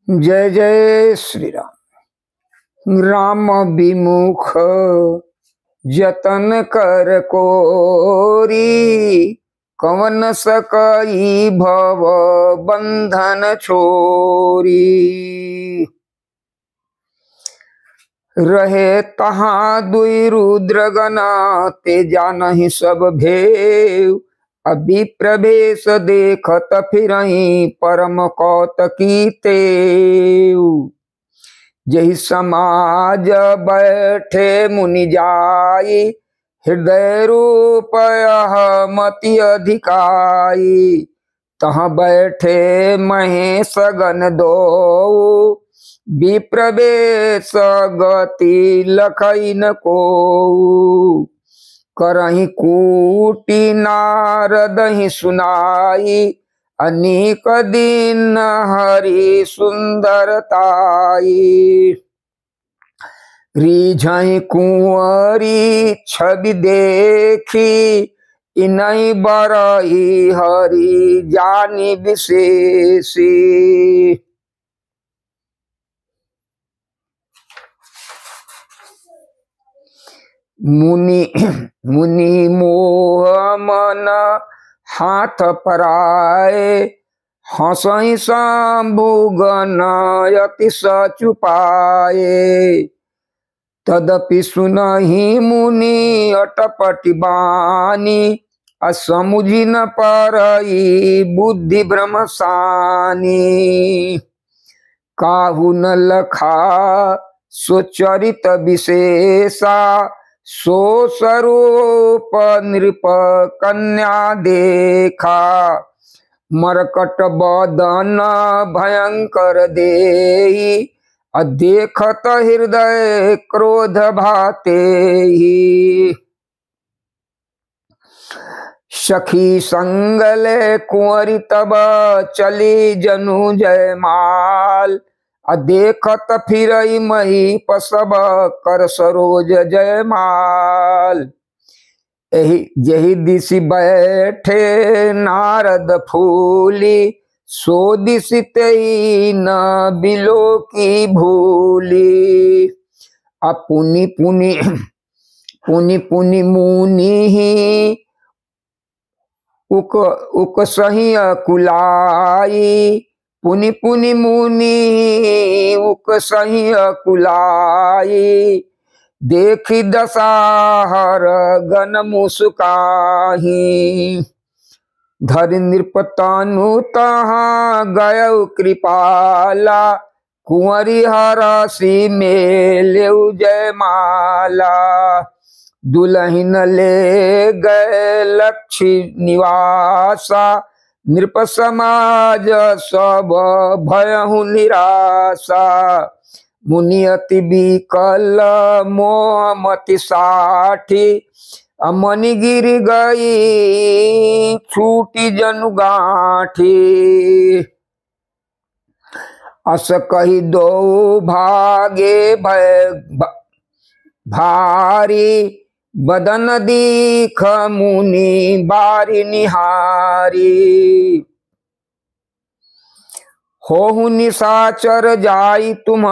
जय जय श्री राम। राम विमुख जतन कर कोरी, कवन सकई भव बंधन छोरी। रहे तहाँ दुई रुद्रगना, ते जानहि सब भेव। अभी प्रवेश देखत फिरहि, परम कौतकी तेव। जहि समाज बैठे मुनि जाई, हृदय रूप मति अधिकाई। तहाँ बैठे महेश गण दो, विप्रवेश गति लखई न को। करहि कूटी नारद ही सुनाई, अनेक दिन हरि सुंदरताई। रिझहि कुंवरी छवि देखी, इनहि बरही हरि जानी विशेषी। मुनि मोह मन हाथ पराए, हंसहि शंभु गण अति सचुपाए। तदपि सुनहि मुनि अटपटि बानी, असमुझि न परई बुद्धि भ्रम सानी। काहू न लखा सो चरित विशेषा, सो स्वरूप नृप कन्या देखा। मरकट बदन भयंकर देहि, देखत हृदय क्रोध भातेहि। सखी संगले कुंवरी तब चली जनु जयमाल। देखत फिरई महीप सब कर सरोज जयमाल। यही दिशि बैठे नारद फूली, सो दिशि तेई न बिलो की भूली। पुनि पुनि पुनि पुनि मुनि ही उक सही कुलाई। पुनि पुनि मुनि उक सही कुलाई, देखी दसाहर गण मुस्काही। धरि नृपतनु तहाँ गयउ कृपाला, कुंवरी हरषि मेलेउ जयमाला। दुलहिन ले गए लक्ष्मी निवासा, नृप समाज सब भयहु निराशा। मुनि अति विकल मोह मति साठी, मनि गिर गई छूटी जनु गांठी। अस कही दो भागे भय भारी, बदन दीख मुनि बारी निहारी। होहु निशाचर जाई तुम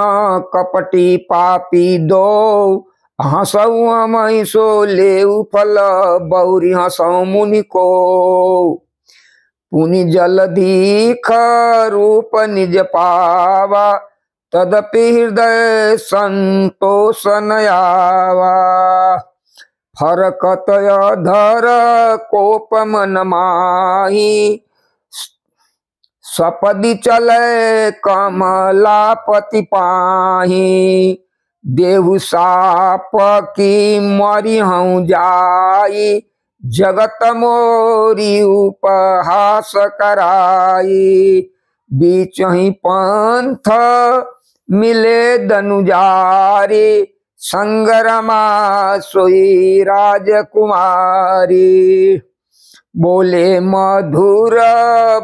कपटी पापी दो, हंसऊ मई सो लेउ फल बहुरी हंसऊ मुनि को। पुनि जल दीख रूप निज पावा, तदपि हृदय संतोष न आवा। फरकत धर कोप मन माही, सपदि चले कमलापति पाही। देहु साप की मरि हूँ जाई, जगत मोरी उपहास कराई। बीच ही पंथ मिले दनुजारी, संगरमा सोई राजकुमारी। बोले मधुर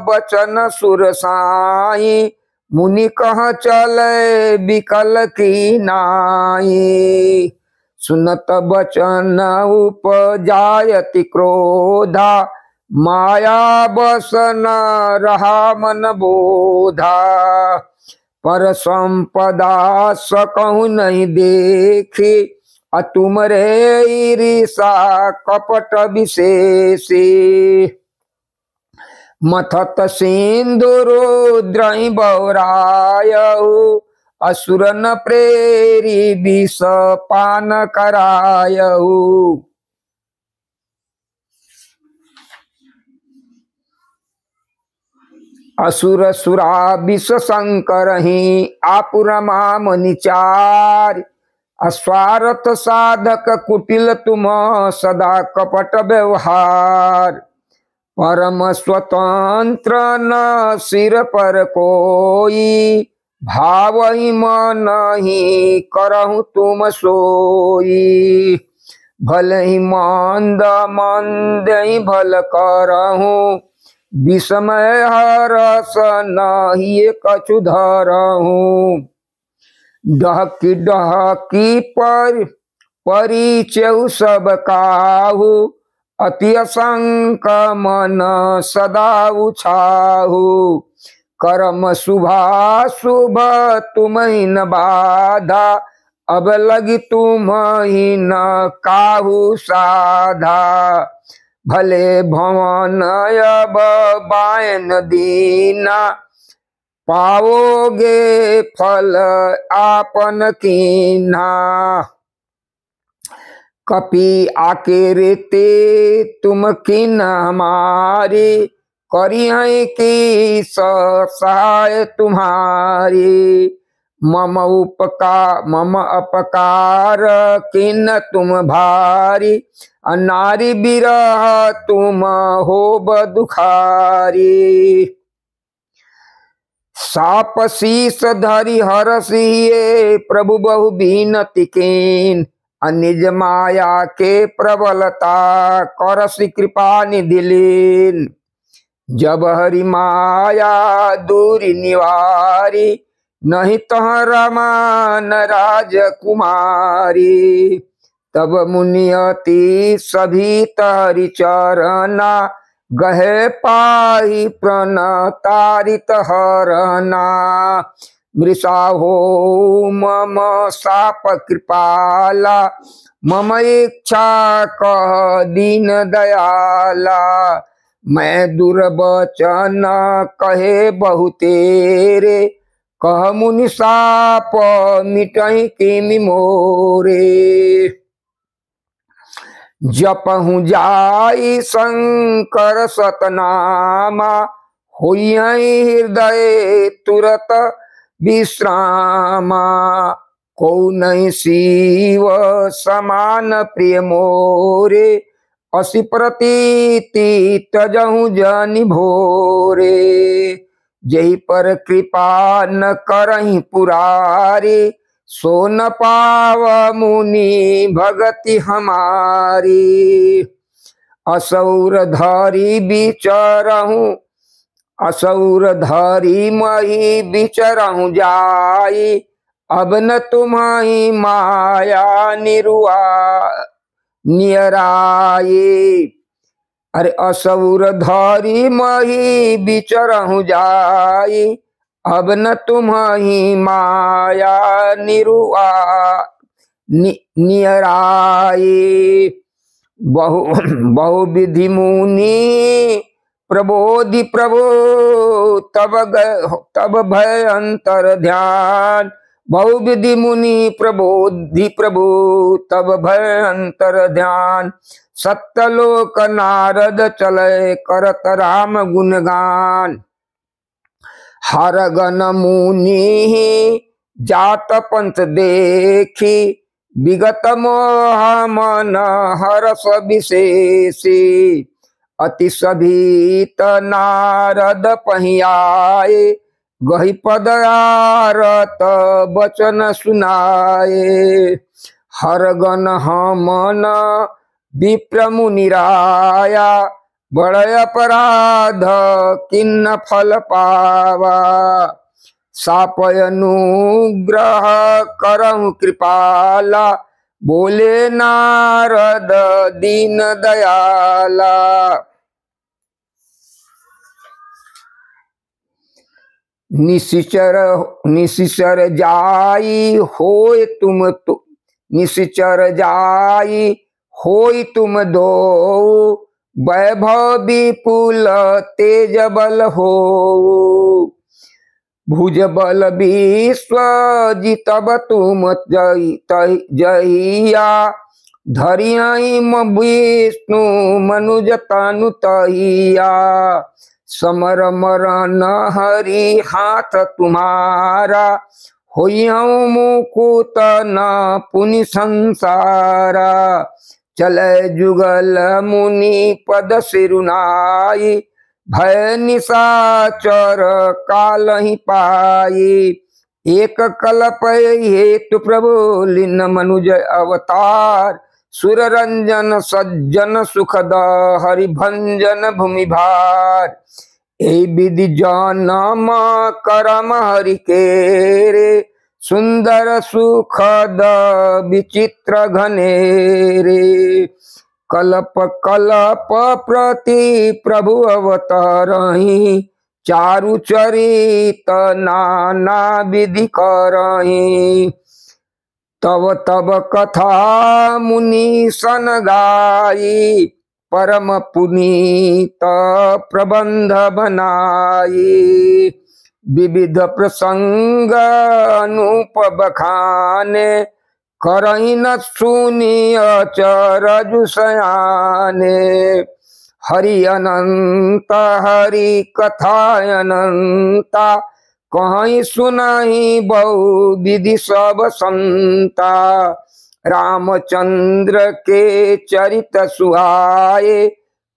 बचन सुर साई, मुनि कहाँ चले बिकल की नाई। सुनत बचन उपजायति क्रोधा, माया बस न रहा मन बोधा। पर संपदा सकहु नहीं देखी, तुम रे ईर्षा कपट विशेषी। मथत सिंधुरुद्रहि बौरायहु, असुर न प्रेरी विष पान करायहु। असुर सुरा विष संकरहि, आपुरमा मनिचार। अस्वार्थ साधक कुटिल तुम, सदा कपट व्यवहार। परम स्वतंत्र न सिर पर कोई, भावहि मन ही करहु तुम सोई। भल ही मंद मंद ही भल करहु, विस्मय हरस नहीं कछु धरहु। डहकी डहकी पर परिचय सब काहू, अति असंक मन सदा उछाहू। कर्म शुभ तुम्हि न बाधा, अब लगी तुम्हि न काहू साधा। भले भवन अब बायन दीना, पाओगे फल आपन कीन्हा। कपि आके रेते तुम किन हमारी, करिहै की सहाय तुम्हारी। मम अपकार किन तुम भारी, नारी बिरह तुम होब दुखारी। साप शीस धरि हरसिए, प्रभु बहु बीनति कीन। निज माया के प्रबलता, करसि कृपा निधि लीन। जब हरि माया दूरी निवारी, नहीं तह रमान राजकुमारी। तब मुनियति सभी तहरि चरना, गहे पाहि प्रण तारित हरना। मृषा हो मम साप कृपाला, मम इच्छा कह दीन दयाला। मैं दुर्वचन कहे बहु तेरे, कह मुनि साप मिटहि किमि मोरे। जपहु जाई शंकर सतनामा, होई हृदय तुरत विश्रामा। को नहीं शिव समान प्रिय मोरे, असि प्रतीति तजहु जनि भोरे। जहि पर कृपा न करहि पुरारी, सो न पाव मुनि भगति हमारी। असौर धरि विचरहु, असौर धरि मही विचरहु जाई। अब न तुम्हारी माया नियराई। अरे असौर धरि मही विचरहु जाई, अब न तुम्हारी माया नियराई। बहु विधि मुनि प्रबोधि प्रभु, तब भय अंतर ध्यान। बहु विधि मुनि प्रबोधि प्रभु, तब भय अंतर ध्यान। सत्यलोक नारद चले करत राम गुणगान। हर गण मुनि जात पंथ देखी, विगत मोह मन हरस विशेषी। अति सभीत नारद पहियाए, गहि पद आरत बचन सुनाए। हर गण हमन विप्र मुनिराया, बड़े अपराध किन्न फल पावा। सापय अनुग्रह करहु कृपाला, बोले नारद दीन दयाला। निशिचर निशिचर जाई होय तुम तो निशिचर जाई होय तुम दो वैभव विपुल तेज बल हो भुज बल विश्व जितब तुम जहिया धरियाई विष्णु मनुज तनु तहिया समर मरण हरि हाथ तुम्हारा होइयौ मुकुत न पुनि संसारा चले जुगल मुनि पद सिरुनाई भय निशाचर काल ही पाई एक कल्प हेतु प्रभु लीन मनुज अवतार सुर रंजन सज्जन सुखद हरिभंजन भूमि भार ए विधि जनम करम हरि के रे सुंदर सुखद विचित्र घनेरे कल्प कल्प प्रति प्रभु अवतरहि चारु चरित नाना विधि करहि तब तब कथा मुनि सन गाई परम पुनीत प्रबंध बनाई विविध प्रसंग अनूप बखाने करहि न सुनी अचरज सयाने हरि अनंत हरि कथा अनंता कहीं सुनाई बहु विधि सब संता रामचंद्र के चरित सुहाए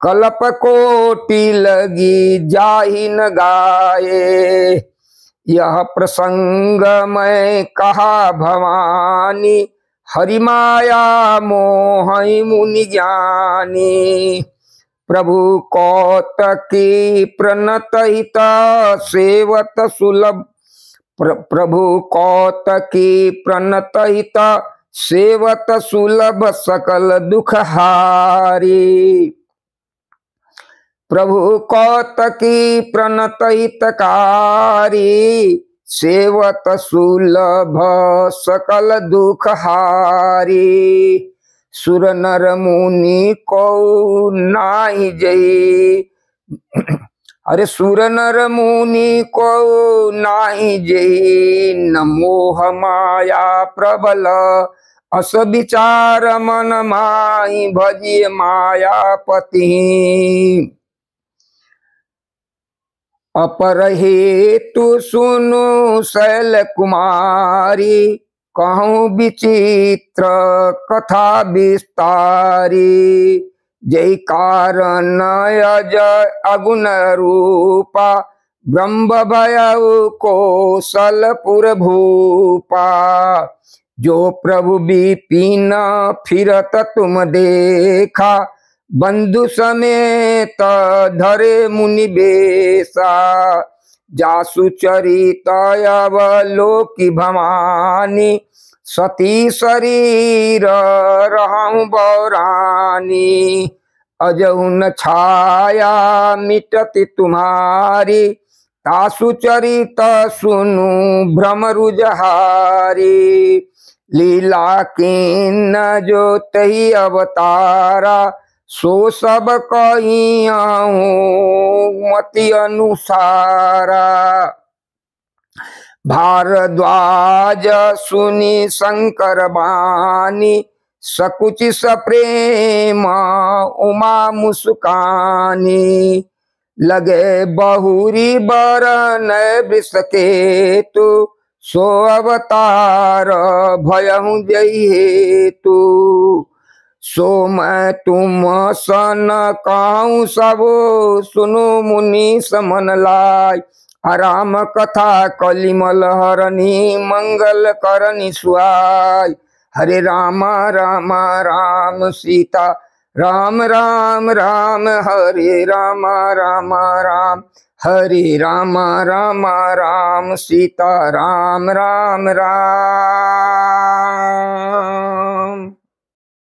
कल्प कोटि लगी जाहि न गाए यह प्रसंग मैं कहा भवानी हरि माया मोहि मुनि ज्ञानी प्रभु कौतकी प्रणत हित सेवत सुलभ प्रभु कौतकी प्रणत हित सेवत सुलभ सकल दुख हारी प्रभु कौतकी प्रणत हितकारी सेवत सुलभ सकल दुख हारी सुर नर मुनि को नाहि जई अरे सुर नर मुनि को नाहि जई न मोह माया प्रबल अस विचार मन माहि भजिय मायापति अपर हेतु सुनु शैल कुमारी कहूँ विचित्र कथा विस्तारी जय कारण अज अगुण रूपा ब्रह्म भयउ कौशलपुर भूपा जो प्रभु विपिन फिरत तुम देखा बंधु समेत धरे मुनि बेसा जासु चरित अवलोकि भवानी सती शरीर रहूं बौरानी अजहु न छाया मिटति तुम्हारी तासु चरित सुनु भ्रम रुजहारी लीला किन्न जो तही अवतारा सो सब कहियाहूँ मति अनुसारा भारद्वाज सुनि शंकर बानी सकुचि सप्रेम उमा मुस्कानी लगे बहुरी बरन वृष केतु सो अवतार भयहु जय हेतु सो मैं तुम सन कहूँ सबो सुनो मुनि समन लाय आराम कथा कलिमल हरनी मंगल करनी सुहाय हरे राम राम राम सीता राम राम राम हरे राम राम राम हरे राम राम राम सीता राम राम राम।